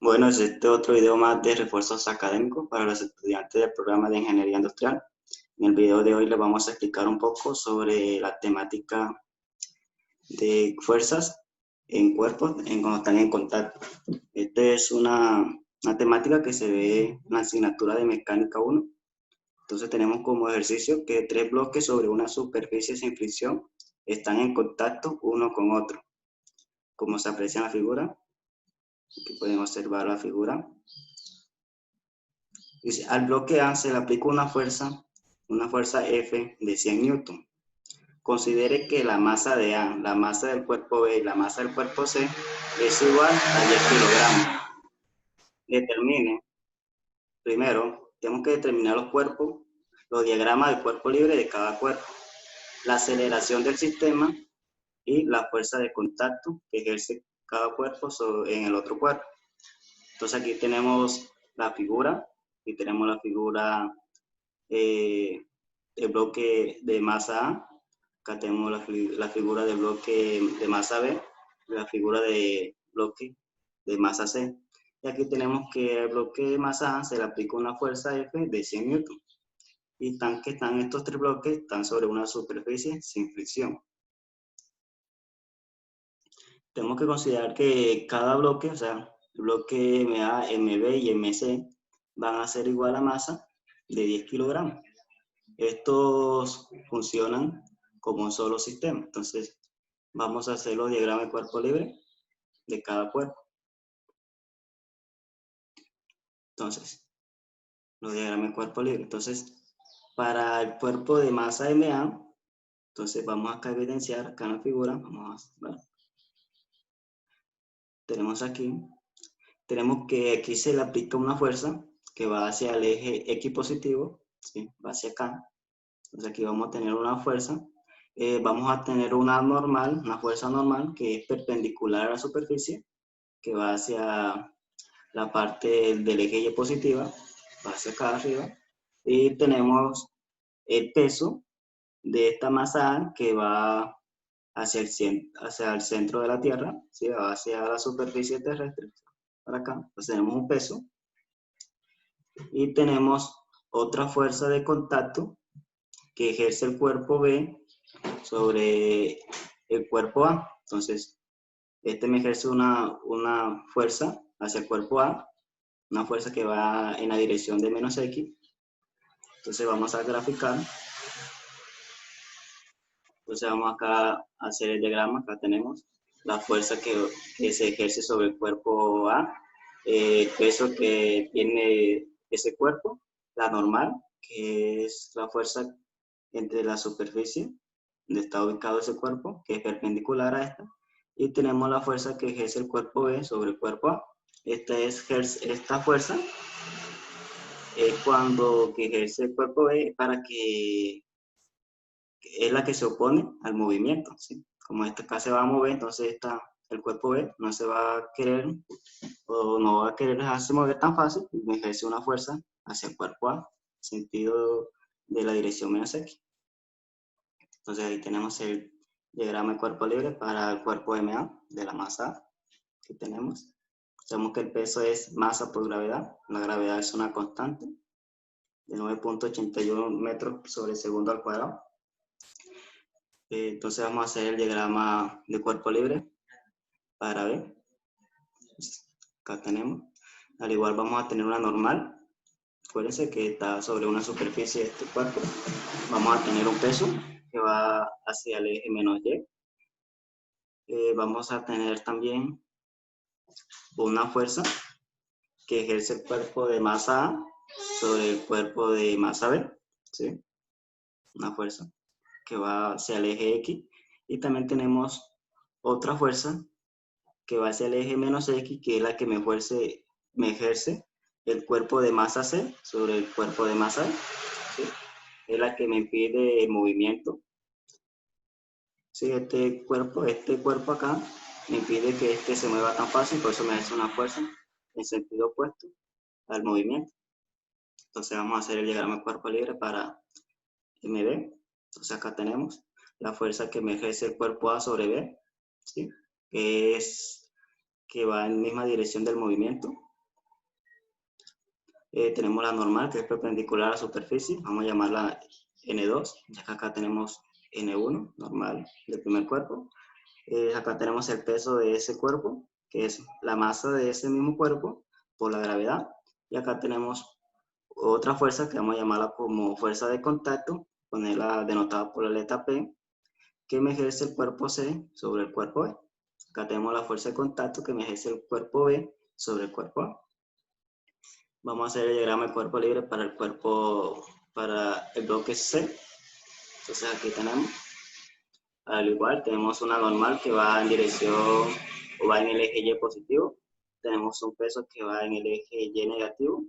Bueno, es este otro video más de refuerzos académicos para los estudiantes del programa de Ingeniería Industrial. En el video de hoy les vamos a explicar un poco sobre la temática de fuerzas en cuerpos cuando están en contacto. Esta es una temática que se ve en la asignatura de Mecánica 1. Entonces tenemos como ejercicio que 3 bloques sobre una superficie sin fricción están en contacto uno con otro. Como se aprecia en la figura, aquí pueden observar la figura. Dice, al bloque A se le aplica una fuerza F de 100 newton. Considere que la masa de A, la masa del cuerpo B y la masa del cuerpo C es igual a 10 kilogramos. Determine, primero, tenemos que determinar los cuerpos, los diagramas del cuerpo libre de cada cuerpo, la aceleración del sistema y la fuerza de contacto que ejerce cada cuerpo en el otro cuerpo. Entonces aquí tenemos la figura, y tenemos la figura el bloque de masa A, acá tenemos la figura del bloque de masa B, la figura de bloque de masa C. Y aquí tenemos que al bloque de masa A se le aplica una fuerza F de 100 newton. Y están estos 3 bloques, están sobre una superficie sin fricción. Tenemos que considerar que cada bloque, o sea, el bloque MA, MB y MC, van a ser igual a masa de 10 kilogramos. Estos funcionan como un solo sistema. Entonces, vamos a hacer los diagramas de cuerpo libre de cada cuerpo. Entonces, los diagramas de cuerpo libre. Entonces, para el cuerpo de masa MA, entonces vamos acá a evidenciar, acá en la figura, vamos a ver. Tenemos que aquí se le aplica una fuerza que va hacia el eje X positivo, ¿sí? Va hacia acá. Entonces aquí vamos a tener una fuerza. Vamos a tener una fuerza normal que es perpendicular a la superficie, que va hacia la parte del eje Y positiva, va hacia acá arriba. Y tenemos el peso de esta masa A que va hacia el centro de la Tierra, ¿sí? Va hacia la superficie terrestre, para acá. Entonces tenemos un peso. Y tenemos otra fuerza de contacto que ejerce el cuerpo B sobre el cuerpo A. Entonces, este me ejerce una fuerza hacia el cuerpo A, una fuerza que va en la dirección de menos X. Entonces vamos a graficar. Entonces vamos acá a hacer el diagrama. Acá tenemos la fuerza que se ejerce sobre el cuerpo A, el peso que tiene ese cuerpo, la normal, que es la fuerza entre la superficie donde está ubicado ese cuerpo, que es perpendicular a esta, y tenemos la fuerza que ejerce el cuerpo B sobre el cuerpo A. Esta fuerza es que ejerce el cuerpo B es la que se opone al movimiento, ¿sí? Como esta acá se va a mover, entonces el cuerpo B no se va a querer o no va a querer dejarse mover tan fácil y ejerce una fuerza hacia el cuerpo A, sentido de la dirección menos X. Entonces ahí tenemos el diagrama de cuerpo libre para el cuerpo MA de la masa A que tenemos. Sabemos que el peso es masa por gravedad. La gravedad es una constante de 9.81 metros sobre segundo al cuadrado. Entonces vamos a hacer el diagrama de cuerpo libre para B. Acá tenemos. Al igual vamos a tener una normal. Acuérdense que está sobre una superficie de este cuerpo. Vamos a tener un peso que va hacia el eje menos Y. Vamos a tener también una fuerza que ejerce el cuerpo de masa A sobre el cuerpo de masa B, ¿sí? Una fuerza que va hacia el eje X. Y también tenemos otra fuerza que va hacia el eje menos X, que es la que me ejerce el cuerpo de masa C sobre el cuerpo de masa B, ¿sí? Es la que me impide el movimiento. Sí, este cuerpo acá me impide que este se mueva tan fácil, por eso me hace una fuerza en sentido opuesto al movimiento. Entonces vamos a hacer el diagrama de cuerpo libre para MB. Entonces acá tenemos la fuerza que me ejerce el cuerpo A sobre B, ¿sí? Que va en la misma dirección del movimiento. tenemos la normal, que es perpendicular a la superficie. Vamos a llamarla N2, ya que acá tenemos N1, normal, del primer cuerpo. Acá tenemos el peso de ese cuerpo, que es la masa de ese mismo cuerpo por la gravedad. Y acá tenemos otra fuerza que vamos a llamarla como fuerza de contacto, ponerla denotada por la letra P, que me ejerce el cuerpo C sobre el cuerpo B. Acá tenemos la fuerza de contacto que me ejerce el cuerpo B sobre el cuerpo A. Vamos a hacer el diagrama de cuerpo libre para el bloque C. Entonces aquí tenemos, al igual, tenemos una normal que va en dirección o va en el eje Y positivo. Tenemos un peso que va en el eje Y negativo.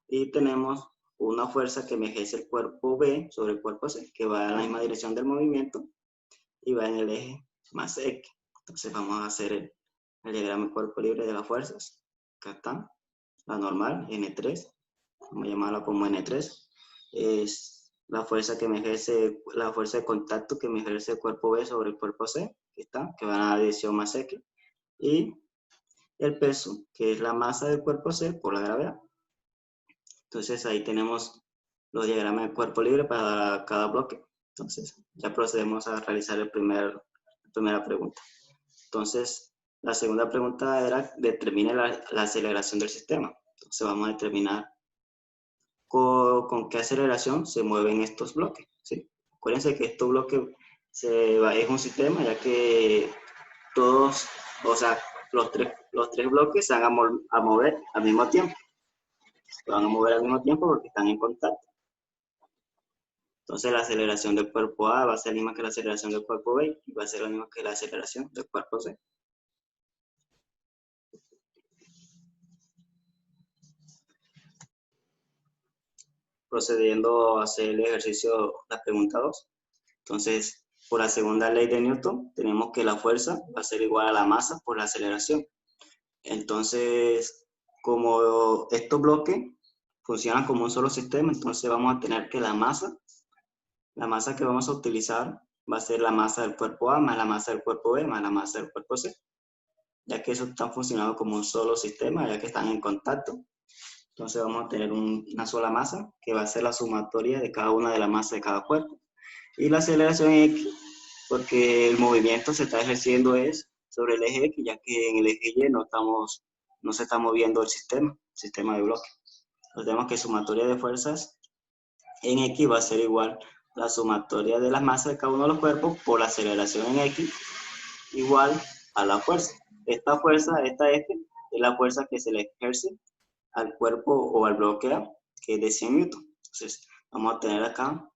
Y tenemos una fuerza que me ejerce el cuerpo B sobre el cuerpo C, que va en la misma dirección del movimiento y va en el eje más X. Entonces vamos a hacer el diagrama de cuerpo libre de las fuerzas. Acá está, la normal, N3. Vamos a llamarla como N3. Es la fuerza que me ejerce, la fuerza de contacto que me ejerce el cuerpo B sobre el cuerpo C, que va en la dirección más X. Y el peso, que es la masa del cuerpo C por la gravedad. Entonces ahí tenemos los diagramas de cuerpo libre para cada bloque. Entonces ya procedemos a realizar la primera pregunta. Entonces la segunda pregunta era, determine la aceleración del sistema. Entonces vamos a determinar con qué aceleración se mueven estos bloques, ¿sí? Acuérdense que estos bloques es un sistema, ya que todos, o sea, los tres bloques se van a mover al mismo tiempo. Se van a mover al mismo tiempo porque están en contacto. Entonces la aceleración del cuerpo A va a ser la misma que la aceleración del cuerpo B y va a ser la misma que la aceleración del cuerpo C. Procediendo a hacer el ejercicio, la pregunta 2. Entonces, por la segunda ley de Newton, tenemos que la fuerza va a ser igual a la masa por la aceleración. Entonces, como estos bloques funcionan como un solo sistema, entonces vamos a tener que la masa que vamos a utilizar va a ser la masa del cuerpo A más la masa del cuerpo B más la masa del cuerpo C, ya que esos están funcionando como un solo sistema, ya que están en contacto. Entonces vamos a tener una sola masa, que va a ser la sumatoria de cada una de las masas de cada cuerpo. Y la aceleración X, porque el movimiento se está ejerciendo es sobre el eje X, ya que en el eje Y no se está moviendo el sistema de bloque. Entonces tenemos que sumatoria de fuerzas en X va a ser igual la sumatoria de las masas de cada uno de los cuerpos por la aceleración en X igual a la fuerza. Esta F, es la fuerza que se le ejerce al cuerpo o al bloque A, que es de 100 newton. Entonces, vamos a tener acá,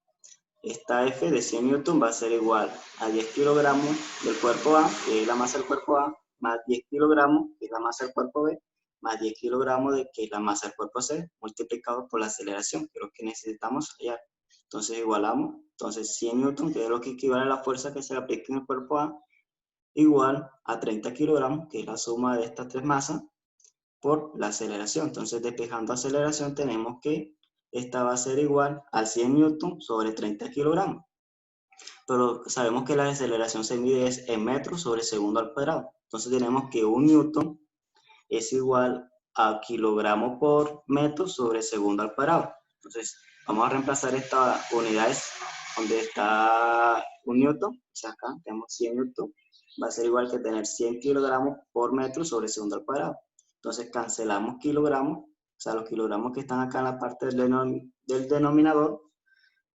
esta F de 100 newton va a ser igual a 10 kilogramos del cuerpo A, que es la masa del cuerpo A, más 10 kilogramos, que es la masa del cuerpo B, más 10 kilogramos, que es la masa del cuerpo C, multiplicado por la aceleración, que es lo que necesitamos hallar. Entonces, igualamos. Entonces, 100 newton, que es lo que equivale a la fuerza que se le aplica en el cuerpo A, igual a 30 kilogramos, que es la suma de estas tres masas, por la aceleración. Entonces, despejando aceleración, tenemos que esta va a ser igual a 100 newton sobre 30 kilogramos. Pero sabemos que la aceleración se mide en metros sobre segundo al cuadrado. Entonces, tenemos que 1 newton es igual a kilogramo por metro sobre segundo al cuadrado. Entonces, vamos a reemplazar estas unidades donde está 1 newton. O sea, acá tenemos 100 newton. Va a ser igual que tener 100 kilogramos por metro sobre segundo al cuadrado. Entonces cancelamos kilogramos, o sea, los kilogramos que están acá en la parte del denominador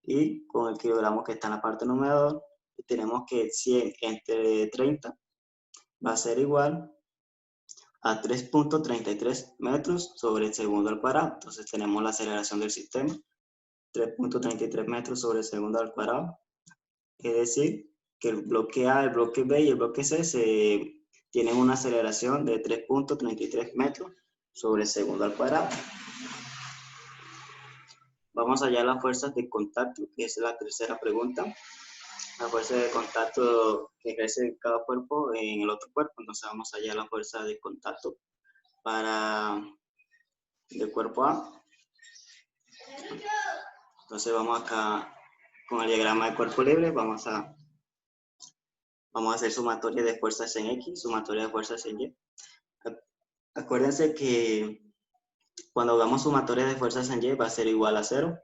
y con el kilogramo que está en la parte del numerador. Y tenemos que 100 entre 30 va a ser igual a 3.33 metros sobre el segundo al cuadrado. Entonces tenemos la aceleración del sistema, 3.33 metros sobre el segundo al cuadrado. Es decir, que el bloque A, el bloque B y el bloque C tienen una aceleración de 3.33 metros sobre el segundo al cuadrado. Vamos allá a las fuerzas de contacto, que es la tercera pregunta. La fuerza de contacto que ejerce cada cuerpo en el otro cuerpo. Entonces vamos allá a la fuerza de contacto del cuerpo A. Entonces vamos acá con el diagrama de cuerpo libre, vamos a hacer sumatoria de fuerzas en X, sumatoria de fuerzas en Y. Acuérdense que Cuando hagamos sumatoria de fuerzas en Y va a ser igual a 0,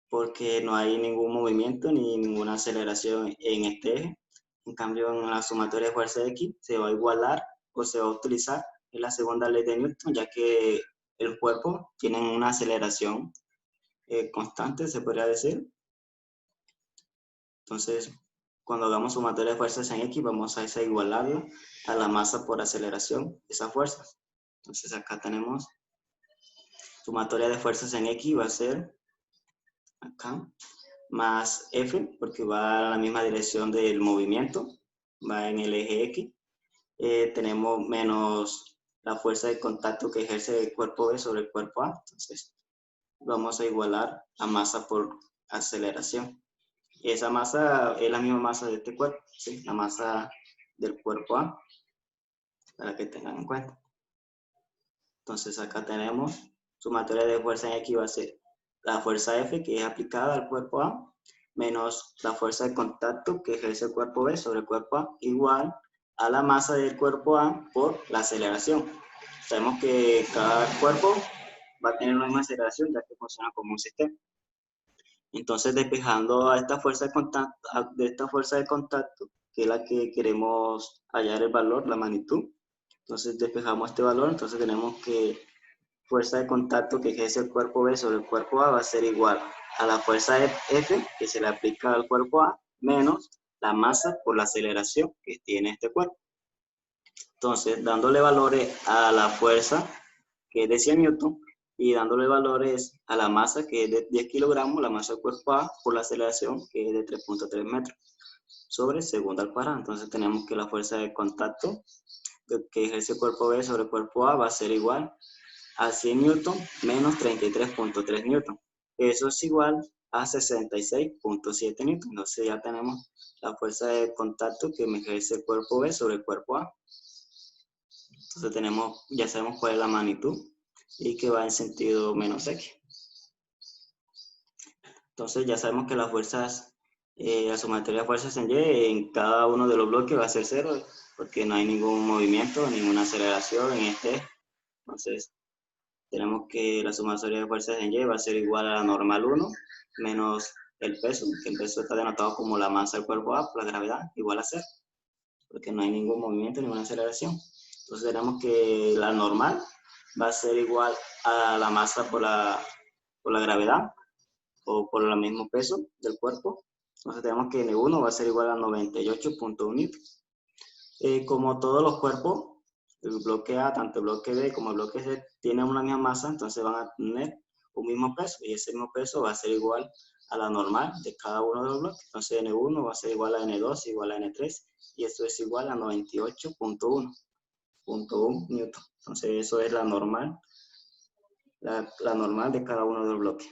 porque no hay ningún movimiento ni ninguna aceleración en este eje. En cambio, en la sumatoria de fuerzas X se va a igualar o se va a utilizar en la segunda ley de Newton, ya que el cuerpo tiene una aceleración constante, se podría decir. Entonces, cuando hagamos sumatoria de fuerzas en X, vamos a igualarla a la masa por aceleración, esas fuerzas. Entonces, acá tenemos sumatoria de fuerzas en X, va a ser acá, más F, porque va a la misma dirección del movimiento, va en el eje X. Tenemos menos la fuerza de contacto que ejerce el cuerpo B sobre el cuerpo A. Entonces, vamos a igualar la masa por aceleración. Esa masa es la misma masa de este cuerpo, ¿sí? La masa del cuerpo A, para que tengan en cuenta. Entonces, acá tenemos sumatoria de fuerza en X va a ser la fuerza F, que es aplicada al cuerpo A, menos la fuerza de contacto que ejerce el cuerpo B sobre el cuerpo A, igual a la masa del cuerpo A por la aceleración. Sabemos que cada cuerpo va a tener una misma aceleración, ya que funciona como un sistema. Entonces, despejando a esta fuerza de contacto, que es la que queremos hallar el valor, la magnitud, entonces despejamos este valor, entonces tenemos que fuerza de contacto que ejerce el cuerpo B sobre el cuerpo A va a ser igual a la fuerza F que se le aplica al cuerpo A menos la masa por la aceleración que tiene este cuerpo. Entonces, dándole valores a la fuerza que es de 100 newton y dándole valores a la masa que es de 10 kilogramos, la masa del cuerpo A por la aceleración que es de 3.3 metros sobre segundo al cuadrado. Entonces tenemos que la fuerza de contacto que ejerce el cuerpo B sobre el cuerpo A va a ser igual a 100 newton menos 33.3 newton. Eso es igual a 66.7 newton. Entonces ya tenemos la fuerza de contacto que ejerce el cuerpo B sobre el cuerpo A. Entonces ya sabemos cuál es la magnitud y que va en sentido menos X. Entonces ya sabemos que las fuerzas, la sumatoria de fuerzas en Y en cada uno de los bloques va a ser 0, porque no hay ningún movimiento, ninguna aceleración en este. Entonces tenemos que la sumatoria de fuerzas en Y va a ser igual a la normal 1 menos el peso, que el peso está denotado como la masa del cuerpo A por la gravedad, igual a 0, porque no hay ningún movimiento, ninguna aceleración. Entonces tenemos que la normal va a ser igual a la masa por la gravedad o por el mismo peso del cuerpo. Entonces tenemos que N1 va a ser igual a 98.1 newtons. Como todos los cuerpos, el bloque A, tanto el bloque B como el bloque C, tienen una misma masa, entonces van a tener un mismo peso, y ese mismo peso va a ser igual a la normal de cada uno de los bloques. Entonces N1 va a ser igual a N2, igual a N3, y esto es igual a 98.1 newton. Entonces eso es la normal, la normal de cada uno de los bloques.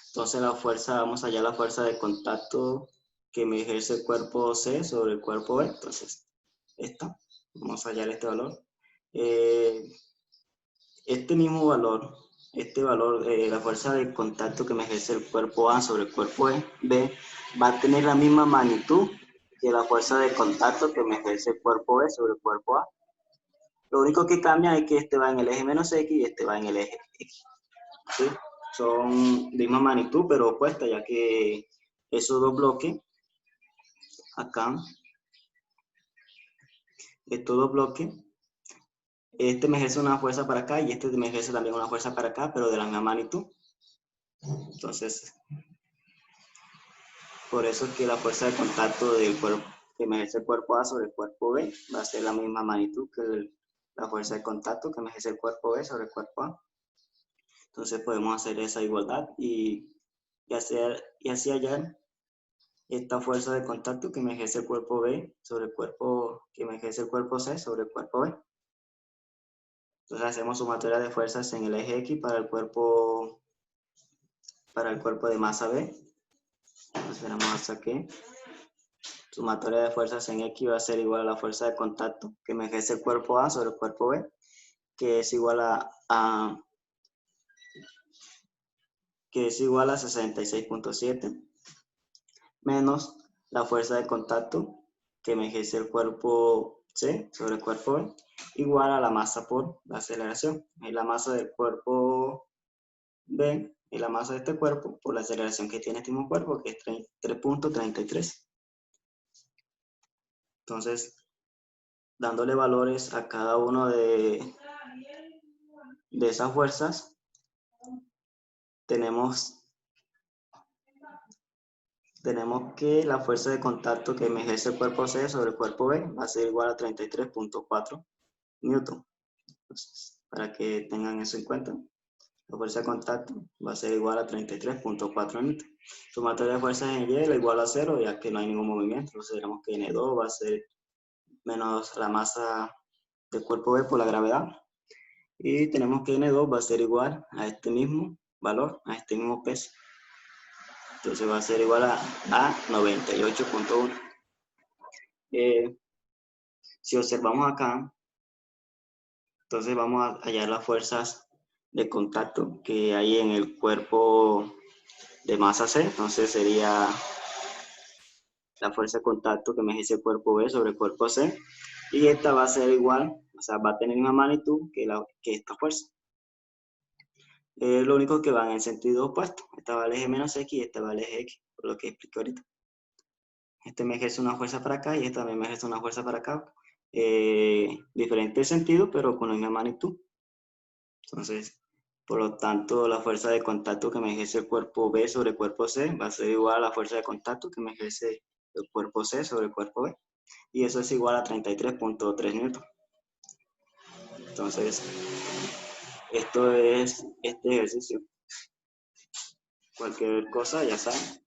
Entonces la fuerza, vamos allá a la fuerza de contacto que me ejerce el cuerpo C sobre el cuerpo B. Entonces, esta, vamos a hallar este valor. Este mismo valor, la fuerza de contacto que me ejerce el cuerpo A sobre el cuerpo B, va a tener la misma magnitud que la fuerza de contacto que me ejerce el cuerpo B sobre el cuerpo A. Lo único que cambia es que este va en el eje menos X y este va en el eje X. ¿Sí? Son de misma magnitud, pero opuestas, ya que esos dos bloques, acá, estos dos bloques, este me ejerce una fuerza para acá y este me ejerce también una fuerza para acá, pero de la misma magnitud. Entonces, por eso es que la fuerza de contacto del cuerpo que me ejerce el cuerpo A sobre el cuerpo B va a ser la misma magnitud que la fuerza de contacto que me ejerce el cuerpo B sobre el cuerpo A. Entonces podemos hacer esa igualdad y así hallar esta fuerza de contacto que me ejerce el cuerpo B sobre el cuerpo, que me ejerce el cuerpo C sobre el cuerpo B. Entonces hacemos sumatoria de fuerzas en el eje X para el cuerpo de masa B. Entonces tenemos hasta aquí. Sumatoria de fuerzas en X va a ser igual a la fuerza de contacto que me ejerce el cuerpo A sobre el cuerpo B, que es igual a 66.7 menos la fuerza de contacto que me ejerce el cuerpo C sobre el cuerpo B igual a la masa por la aceleración. Es la masa del cuerpo B y la masa de este cuerpo por la aceleración que tiene este mismo cuerpo, que es 3.33. Entonces, dándole valores a cada uno de esas fuerzas, tenemos que la fuerza de contacto que me ejerce el cuerpo C sobre el cuerpo B va a ser igual a 33.4 newton. Entonces, para que tengan eso en cuenta, la fuerza de contacto va a ser igual a 33.4 newton. Sumatoria de fuerzas en Y es igual a 0, ya que no hay ningún movimiento. Entonces, diremos que N2 va a ser menos la masa del cuerpo B por la gravedad. Y tenemos que N2 va a ser igual a este mismo valor, a este mismo peso. Entonces va a ser igual a 98.1. Si observamos acá, entonces vamos a hallar las fuerzas de contacto que hay en el cuerpo de masa C. Entonces sería la fuerza de contacto que me ejerce el cuerpo B sobre el cuerpo C. Y esta va a ser igual, o sea, va a tener la misma magnitud que esta fuerza. Lo único que van en sentido opuesto. Esta va al eje menos X y esta va al eje X, por lo que expliqué ahorita. Este me ejerce una fuerza para acá y esta también me ejerce una fuerza para acá. Diferente sentido, pero con la misma magnitud. Entonces, por lo tanto, la fuerza de contacto que me ejerce el cuerpo B sobre el cuerpo C va a ser igual a la fuerza de contacto que me ejerce el cuerpo C sobre el cuerpo B. Y eso es igual a 33.3 newton. Entonces, esto es este ejercicio. Cualquier cosa, ya saben.